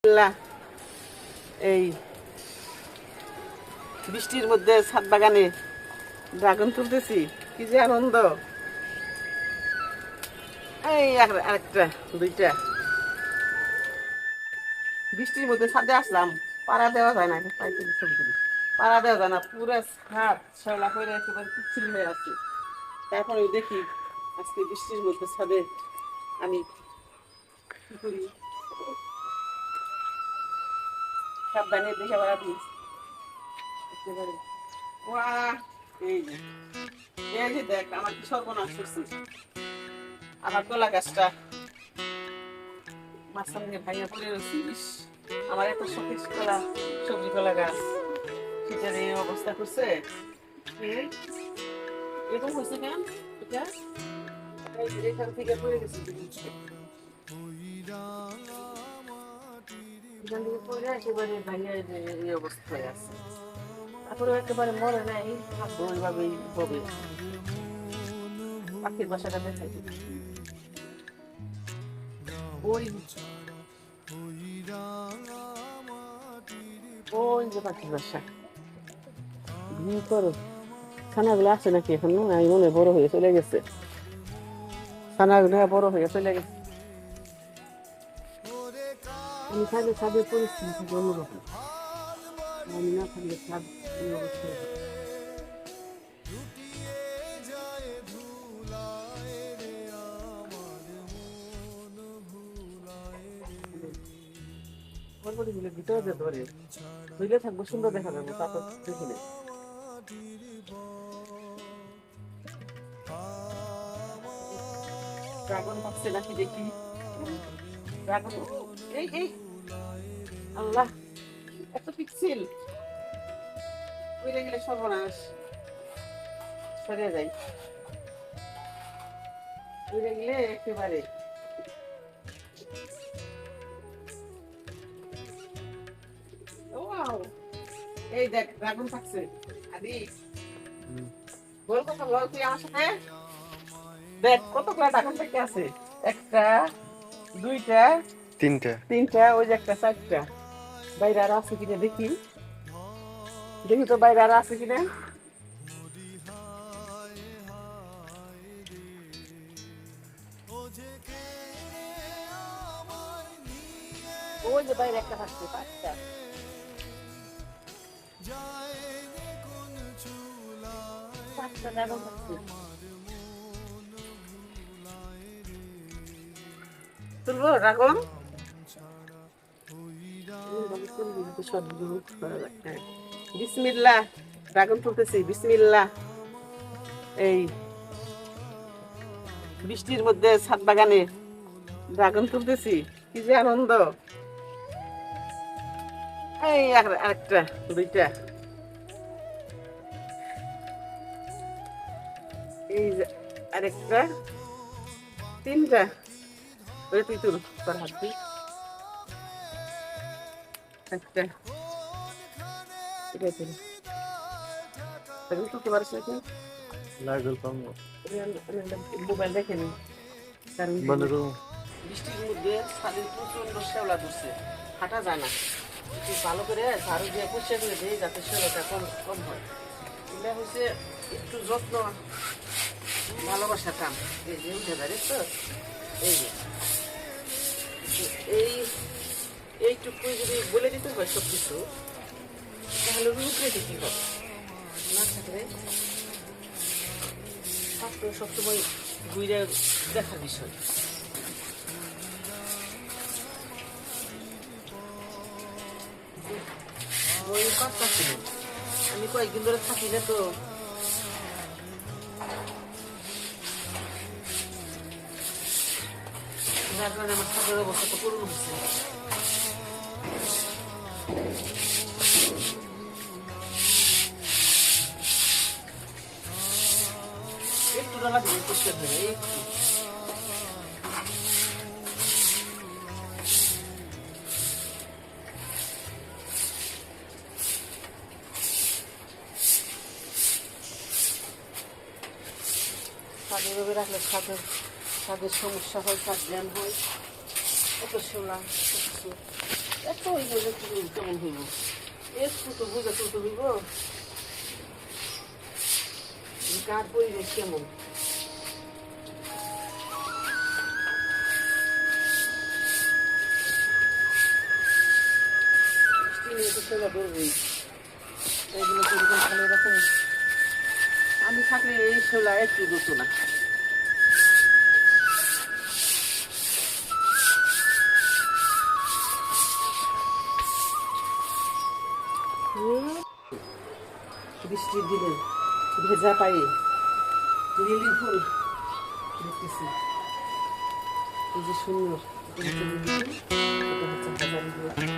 আল্লাহ, এই বৃষ্টির মধ্যে ছাদ বাগানে ড্রাগন তুলতেছি, কি যে আনন্দ। এই আরেকটা দুইটা বৃষ্টির মধ্যে ছাদে আসলাম, পাড়া দেওয়া যায় না, পাড়া দেওয়া যায় না, পুরো ছাদ শ্যাওলা করে একেবারে পিচ্ছিল হয়ে আছে। তারপরে দেখি আজকে বৃষ্টির মধ্যে ছাদে আমি কি করি, সাবধানে দেখে বেড়াবি একেবারে। ওয়াহ, এই যে এই যে দেখ আমার কি সর্বনাশ করছি। আমার কলা গাছটা মাঝখান থেকে ভাইয়া পড়ে রয়েছি। আমার এত শখের কলা, সবজি কলা গাছ, সেটার এই অবস্থা করছে। এরকম হয়েছে কেন? এটা এখান থেকে পড়ে গেছে, এখান থেকে পড়ে একেবারে ভাইয়া এই অবস্থায় আছে। তারপরে একেবারে মরে নাই, থাকবো ওইভাবেই হবে। পাখির বাসাটা দেখাই দিই। ওই ওই যে পাখির বাসা, ঘুম করো। ছানাগুলো আছে নাকি এখনো? আমি মনে হয় বড় হয়ে চলে গেছে, ছানাগুলো বড় হয়ে চলে গেছে। আমি থাকলে ছাদের পরিস্থিতি থাকে অন্যরকম, আমি না থাকলে ছাদ অন্য অবস্থা। ভিতরে যেতে পারে, ধুইলে থাকবো, সুন্দর দেখা যাবে, তারপর দেখি না। ড্রাগন পাচ্ছে নাকি দেখি। ড্রাগন, এই এই আল্লাহ, এত পিক্সেল উড়ে গেলে সর্বনাশ। সরে যাই, উড়ে গেলে একেবারে। এই দেখ ড্রাগন পাচ্ছে। আদি বল, কথা বল তুই আমার সাথে। দেখ কতগুলা ড্রাগন পাখি আছে, একটা দুইটা তিনটা তিনটা, ওই যে একটা চারটা। বাইরে আর আছে কিনা দেখি, দেখি তো বাইরে আর আছে কিনা। ওই যে বাইরে একটা থাকছে, পাঁচটা। পাঁচটা ড্রাগন থাকছে। তুলবো ড্রাগন? বিসমিল্লাহ, ড্রাগন তুলতেছি, বিসমিল্লাহ। এই বৃষ্টির মধ্যে ছাদ বাগানে ড্রাগন তুলতেছি, কি যে আনন্দ। এই আরেকটা দুইটা, এই যে আরেকটা তিনটা। ওই তুই তুল, তোর হাত দিই একটা, এটা তুল। তুলতে পারিস নাকি? মোবাইল দেখে নি, কারণ বৃষ্টির মধ্যে ছাদের প্রচন্ড শ্যাওলা ধরছে, হাঁটা যায় না। একটু ভালো করে ঝাড়ু দিয়ে পরিষ্কার করে দিই যাতে শ্যাওলাটা কম কম হয়। এটা হচ্ছে একটু যত্ন, ভালোবাসার কাম। এই যে উঠে দাঁড়িয়ে তো, এই যে এইটুকু যদি বলে দিতে হয় সব কিছু, তাহলে রুখে দিতে হবে না। থাকলে সবসময় ঘুরে দেখার বিষয়। ওই কথা ছিল, আমি কয়েকদিন ধরে থাকি না তো, যার কারণে আমার ছাদের অবস্থা তো করুন হচ্ছে। একটু ডালা দিয়ে পরিষ্কার হয়ে একটু। ছাদে এভাবে রাখলে ছাদের সমস্যা হয়, ছাদ জ্যাম হয়, এত শোলা কিছু। ওই জন্য কেমন হইব একটু তো বুঝে তুলতে হইব কার পরিবেশ কেমন আমি থাকলে এই শোলা একটু দুটো না বৃষ্টির দিনে ভেজা পায়ে লিলি ফুল দেখতেছি এই যে সুন্দর এটা হচ্ছে হাজারি